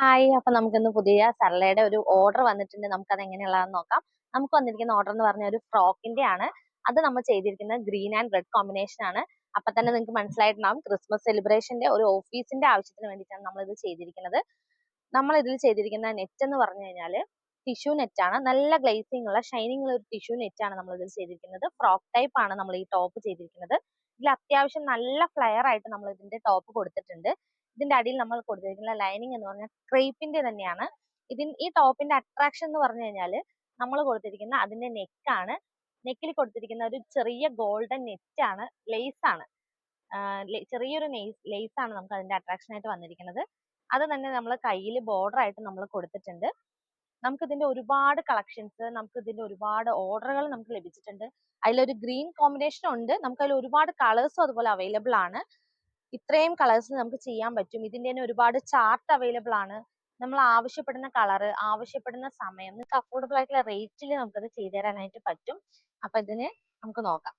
Hi, അപ്പൊ നമുക്കിന്ന് പുതിയ സർലയുടെ ഒരു ഓർഡർ വന്നിട്ടുണ്ട്. നമുക്കത് എങ്ങനെയുള്ളതെന്ന് നോക്കാം. നമുക്ക് വന്നിരിക്കുന്ന ഓർഡർ എന്ന് പറഞ്ഞ ഒരു ഫ്രോക്കിന്റെ ആണ്. അത് നമ്മൾ ചെയ്തിരിക്കുന്നത് ഗ്രീൻ ആൻഡ് റെഡ് കോമ്പിനേഷൻ ആണ്. അപ്പൊ തന്നെ നിങ്ങൾക്ക് മനസ്സിലായിട്ടുണ്ടാവും, ക്രിസ്മസ് സെലിബ്രേഷന്റെ ഒരു ഓഫീസിന്റെ ആവശ്യത്തിന് വേണ്ടിയിട്ടാണ് നമ്മൾ ഇത് ചെയ്തിരിക്കുന്നത്. നമ്മൾ ഇതിൽ ചെയ്തിരിക്കുന്ന നെറ്റ് എന്ന് പറഞ്ഞു കഴിഞ്ഞാൽ ടിഷ്യൂ നെറ്റ് ആണ്. നല്ല ഗ്ലേസിംഗ് ഉള്ള ഷൈനിങ് ഉള്ള ഒരു ടിഷ്യൂ നെറ്റ് ആണ് നമ്മൾ ഇതിൽ ചെയ്തിരിക്കുന്നത്. ഫ്രോക്ക് ടൈപ്പ് ആണ് നമ്മൾ ഈ ടോപ്പ് ചെയ്തിരിക്കുന്നത്. ഇതിൽ അത്യാവശ്യം നല്ല ഫ്ലെയർ ആയിട്ട് നമ്മൾ ഇതിന്റെ ടോപ്പ് കൊടുത്തിട്ടുണ്ട്. ഇതിന്റെ അടിയിൽ നമ്മൾ കൊടുത്തിരിക്കുന്ന ലൈനിങ് എന്ന് പറഞ്ഞാൽ ക്രേപ്പിന്റെ തന്നെയാണ്. ഈ ടോപ്പിന്റെ അട്രാക്ഷൻ എന്ന് പറഞ്ഞു കഴിഞ്ഞാൽ നമ്മൾ കൊടുത്തിരിക്കുന്ന അതിന്റെ നെക്കാണ്. നെക്കിൽ കൊടുത്തിരിക്കുന്ന ഒരു ചെറിയ ഗോൾഡൻ നെറ്റ് ആണ്, ലേസ് ആണ്. ചെറിയൊരു ലേസ് ആണ് നമുക്ക് അതിന്റെ അട്രാക്ഷൻ ആയിട്ട് വന്നിരിക്കുന്നത്. അത് തന്നെ നമ്മൾ കയ്യിൽ ബോർഡർ ആയിട്ട് നമ്മൾ കൊടുത്തിട്ടുണ്ട്. നമുക്ക് ഇതിന്റെ ഒരുപാട് കളക്ഷൻസ്, നമുക്ക് ഇതിന്റെ ഒരുപാട് ഓർഡറുകൾ നമുക്ക് ലഭിച്ചിട്ടുണ്ട്. അതിലൊരു ഗ്രീൻ കോമ്പിനേഷൻ ഉണ്ട്. നമുക്ക് അതിൽ ഒരുപാട് കളേഴ്സും അതുപോലെ അവൈലബിൾ ആണ്. ഇത്രയും കളേഴ്സിൽ നമുക്ക് ചെയ്യാൻ പറ്റും. ഇതിന്റെ തന്നെ ഒരുപാട് ചാർട്ട് അവൈലബിൾ ആണ്. നമ്മൾ ആവശ്യപ്പെടുന്ന കളറ്, ആവശ്യപ്പെടുന്ന സമയം, നിങ്ങൾക്ക് അഫോർഡബിൾ ആയിട്ടുള്ള റേറ്റിൽ നമുക്കത് ചെയ്തു തരാനായിട്ട് പറ്റും. അപ്പൊ ഇതിന് നമുക്ക് നോക്കാം.